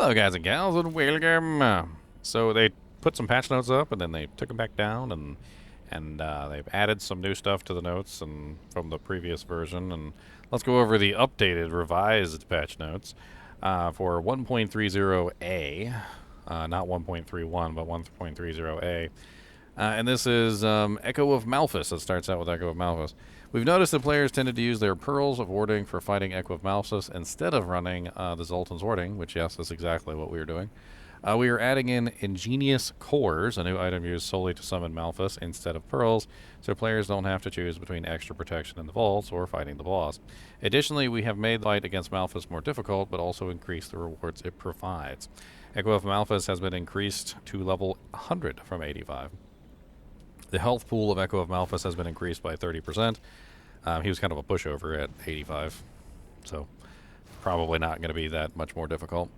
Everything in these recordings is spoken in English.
Hello, guys and gals, and welcome. So they put some patch notes up, and then they took them back down, and they've added some new stuff to the notes and from the previous version. And let's go over the updated, revised patch notes for 1.30a, not 1.31, but 1.30a. And this is Echo of Malphas. It starts out with Echo of Malphas. We've noticed that players tended to use their Pearls of Warding for fighting Echo of Malphas instead of running the Zoltan's Warding, which, yes, is exactly what we were doing. We are adding in Ingenious Cores, a new item used solely to summon Malphas instead of Pearls, so players don't have to choose between extra protection in the vaults or fighting the boss. Additionally, we have made the fight against Malphas more difficult, but also increased the rewards it provides. Echo of Malphas has been increased to level 100 from 85. The health pool of Echo of Malphas has been increased by 30%. He was kind of a pushover at 85, so probably not going to be that much more difficult.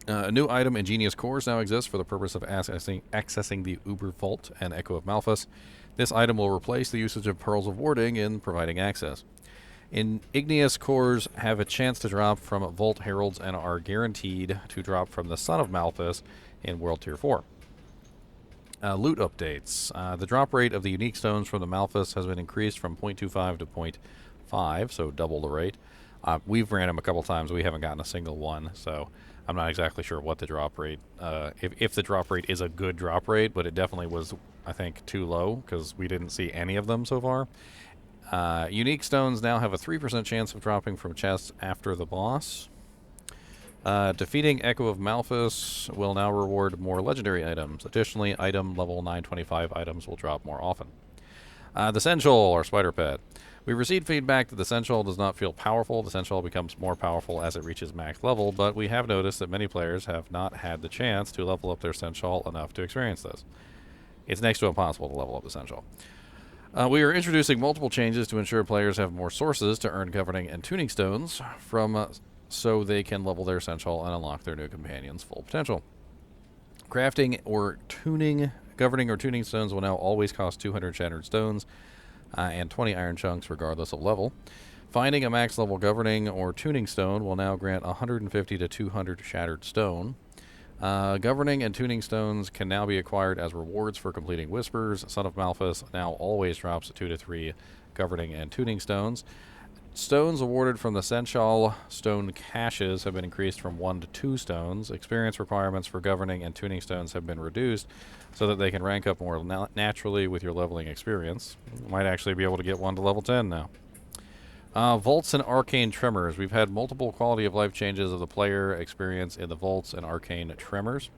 A new item, Ingenious Cores, now exists for the purpose of accessing the Uber Vault and Echo of Malphas. This item will replace the usage of Pearls of Warding in providing access. Ingenious Cores have a chance to drop from Vault Heralds and are guaranteed to drop from the Son of Malphas in World Tier 4. Loot updates. The drop rate of the unique stones from the Malphas has been increased from 0.25 to 0.5, so double the rate. We've ran them a couple times. We haven't gotten a single one, so I'm not exactly sure what the drop rate, if the drop rate is a good drop rate, but it definitely was, I think, too low because we didn't see any of them so far. Unique stones now have a 3% chance of dropping from chests after the boss. Defeating Echo of Malphas will now reward more legendary items. Additionally, item level 925 items will drop more often. The Seneschal, or Spider Pet. We received feedback that the Seneschal does not feel powerful. The Seneschal becomes more powerful as it reaches max level, but we have noticed that many players have not had the chance to level up their Seneschal enough to experience this. It's next to impossible to level up the Seneschal. We are introducing multiple changes to ensure players have more sources to earn governing and tuning stones from so they can level their Seneschal and unlock their new companion's full potential. Crafting or tuning, governing or tuning stones will now always cost 200 shattered stones and 20 iron chunks regardless of level. Finding a max level governing or tuning stone will now grant 150 to 200 shattered stone. Governing and tuning stones can now be acquired as rewards for completing Whispers. Son of Malphas now always drops 2 to 3 governing and tuning stones. Stones awarded from the Seneschal stone caches have been increased from 1 to 2 stones. Experience requirements for governing and tuning stones have been reduced so that they can rank up more naturally with your leveling experience. You might actually be able to get one to level 10 now. Vaults and Arcane Tremors. We've had multiple quality of life changes of the player experience in the Vaults and Arcane Tremors.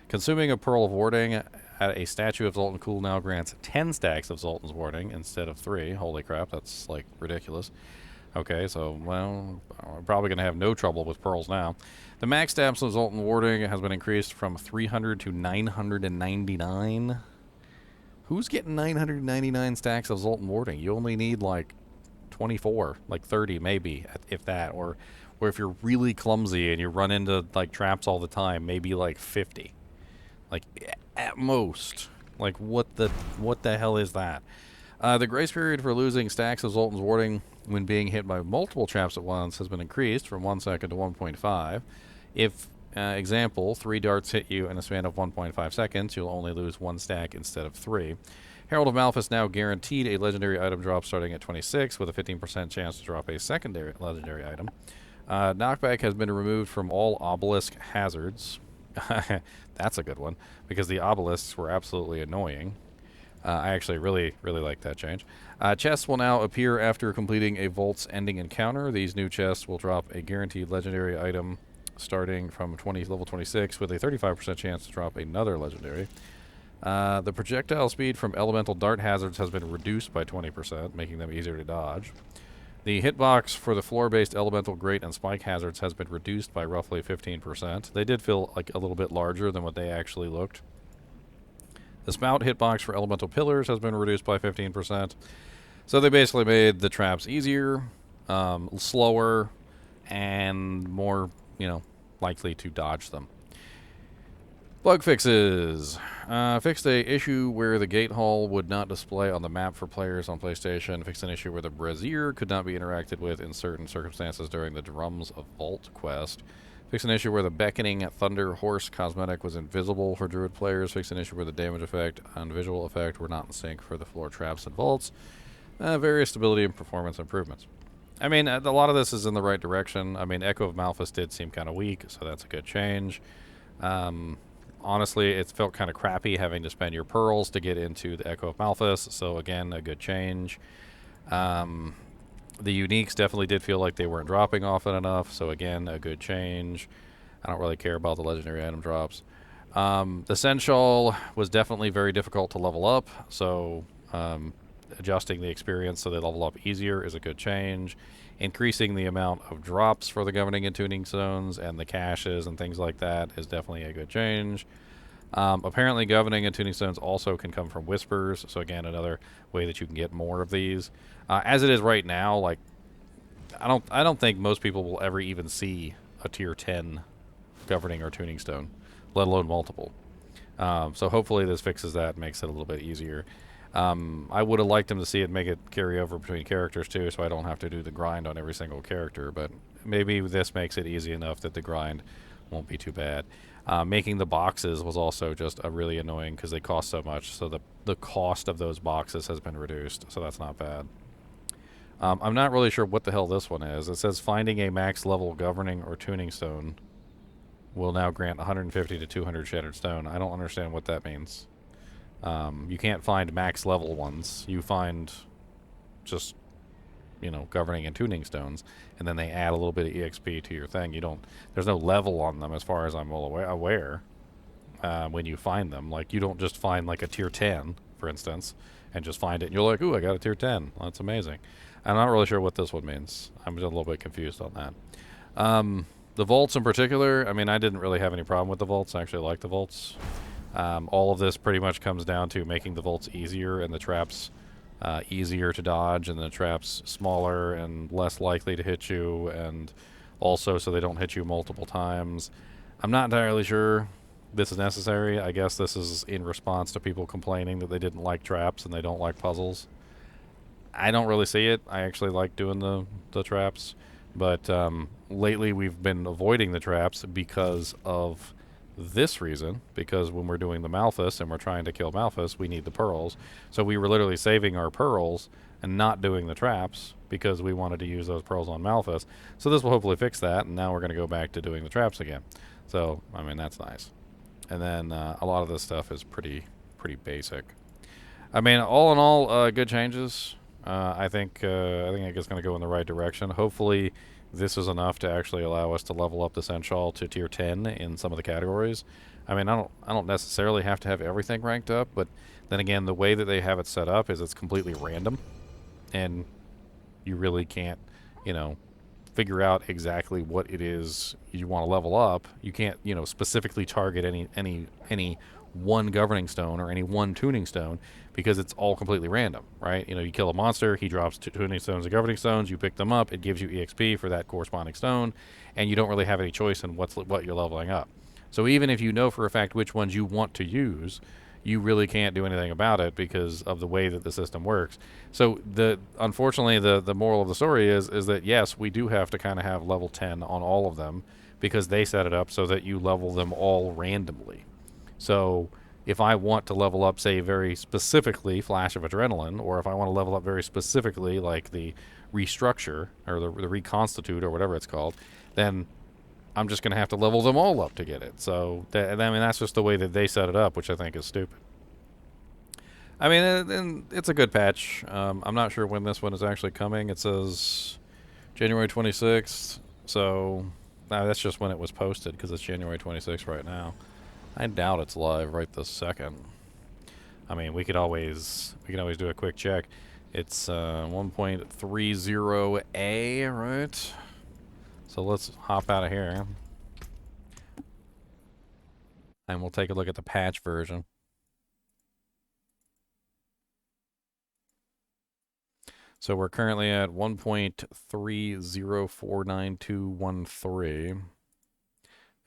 Consuming a Pearl of Warding at a statue of Zoltan Cool now grants 10 stacks of Zoltan's Warding instead of 3. Holy crap, that's like ridiculous. Okay, so, well, we're probably going to have no trouble with Pearls now. The max stats of Zoltan Warding has been increased from 300 to 999. Who's getting 999 stacks of Zoltan Warding? You only need, like, 24, like 30 maybe, if that. Or if you're really clumsy and you run into, like, traps all the time, maybe, like, 50. Like, at most. Like, what the hell is that? The grace period for losing stacks of Zoltan's Warding when being hit by multiple traps at once has been increased from 1 second to 1.5. If, example, 3 darts hit you in a span of 1.5 seconds, you'll only lose 1 stack instead of 3. Herald of Malphas now guaranteed a legendary item drop starting at 26 with a 15% chance to drop a secondary legendary item. Knockback has been removed from all obelisk hazards. That's a good one, because the obelisks were absolutely annoying. I actually really like that change. Chests will now appear after completing a Vault's ending encounter. These new chests will drop a guaranteed legendary item starting from level 26 with a 35% chance to drop another legendary. The projectile speed from elemental dart hazards has been reduced by 20%, making them easier to dodge. The hitbox for the floor-based elemental grate and spike hazards has been reduced by roughly 15%. They did feel like a little bit larger than what they actually looked. The spout hitbox for elemental pillars has been reduced by 15%. So they basically made the traps easier, slower, and more, likely to dodge them. Bug fixes. Fixed a issue where the gate hall would not display on the map for players on PlayStation. Fixed an issue where the brazier could not be interacted with in certain circumstances during the Drums of Vault quest. Fix an issue where the beckoning thunder horse cosmetic was invisible for druid players. Fix an issue where the damage effect and visual effect were not in sync for the floor traps and vaults. Various stability and performance improvements. I mean, a lot of this is in the right direction. I mean, Echo of Malphas did seem kind of weak, so that's a good change. Honestly, it felt kind of crappy having to spend your pearls to get into the Echo of Malphas, so again, a good change. The uniques definitely did feel like they weren't dropping often enough, so again, a good change. I don't really care about the legendary item drops. The Seneschal was definitely very difficult to level up, so adjusting the experience so they level up easier is a good change. Increasing the amount of drops for the governing and tuning zones and the caches and things like that is definitely a good change. Apparently, governing and tuning stones also can come from whispers, so again, another way that you can get more of these. As it is right now, like I don't think most people will ever even see a tier 10 governing or tuning stone, let alone multiple. So hopefully this fixes that and makes it a little bit easier. I would have liked them to see it make it carry over between characters too, so I don't have to do the grind on every single character, but maybe this makes it easy enough that the grind won't be too bad. Making the boxes was also just really annoying because they cost so much, so the cost of those boxes has been reduced, so that's not bad. I'm not really sure what the hell this one is. It says finding a max level governing or tuning stone will now grant 150 to 200 shattered stone. I don't understand what that means. You can't find max level ones. You find just, governing and tuning stones, and then they add a little bit of EXP to your thing. There's no level on them as far as I'm well aware when you find them. Like, you don't just find like a tier 10, for instance, and just find it and you're like, ooh, I got a tier 10. Well, that's amazing. I'm not really sure what this one means. I'm just a little bit confused on that. The vaults in particular, I mean, I didn't really have any problem with the vaults. I actually like the vaults. All of this pretty much comes down to making the vaults easier and the traps easier to dodge, and the traps smaller and less likely to hit you, and also so they don't hit you multiple times. I'm not entirely sure this is necessary. I guess this is in response to people complaining that they didn't like traps and they don't like puzzles. I don't really see it. I actually like doing the traps, but lately we've been avoiding the traps because of this reason, because when we're doing the Malphas and we're trying to kill Malphas, we need the pearls. So we were literally saving our pearls and not doing the traps because we wanted to use those pearls on Malphas. So this will hopefully fix that, and now we're going to go back to doing the traps again. So, I mean, that's nice. And then a lot of this stuff is pretty basic. I mean, all in all, good changes. I think it's going to go in the right direction. Hopefully, this is enough to actually allow us to level up the Seneschal to tier 10 in some of the categories. I mean, I don't necessarily have to have everything ranked up, but then again, the way that they have it set up is it's completely random, and you really can't, figure out exactly what it is you want to level up. You can't, specifically target any one governing stone or any one tuning stone because it's all completely random, right? You kill a monster, he drops two tuning stones and governing stones, you pick them up, it gives you EXP for that corresponding stone, and you don't really have any choice in what you're leveling up. So even if you know for a fact which ones you want to use, you really can't do anything about it because of the way that the system works. So unfortunately the moral of the story is that yes, we do have to kind of have level 10 on all of them because they set it up so that you level them all randomly. So if I want to level up, say, very specifically Flash of Adrenaline, or if I want to level up very specifically like the Restructure or the Reconstitute or whatever it's called, then I'm just going to have to level them all up to get it. So, that's just the way that they set it up, which I think is stupid. I mean, it's a good patch. I'm not sure when this one is actually coming. It says January 26th, so that's just when it was posted because it's January 26th right now. I doubt it's live right this second. I mean, we could always do a quick check. It's 1.30A, right? So let's hop out of here, and we'll take a look at the patch version. So we're currently at 1.30492213.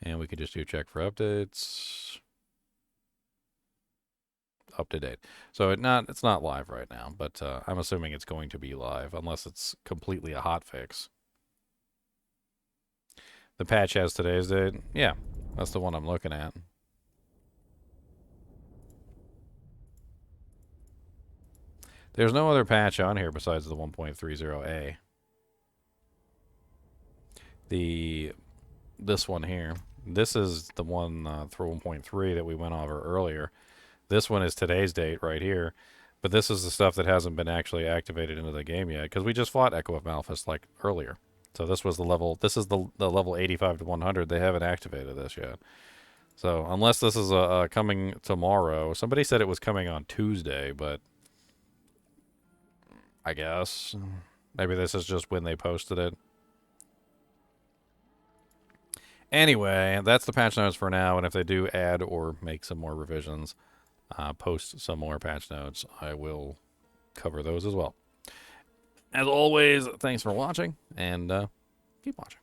And we can just do check for updates. Up to date. So it's not live right now, but I'm assuming it's going to be live unless it's completely a hotfix. The patch has today's date. Yeah, that's the one I'm looking at. There's no other patch on here besides the 1.30A. This one here. This is the one through 1.3 that we went over earlier. This one is today's date right here. But this is the stuff that hasn't been actually activated into the game yet, because we just fought Echo of Malphas like earlier. So this was the level. This is the level 85 to 100. They haven't activated this yet. So unless this is coming tomorrow, somebody said it was coming on Tuesday, but I guess maybe this is just when they posted it. Anyway, that's the patch notes for now, and if they do add or make some more revisions, post some more patch notes, I will cover those as well. As always, thanks for watching, and keep watching.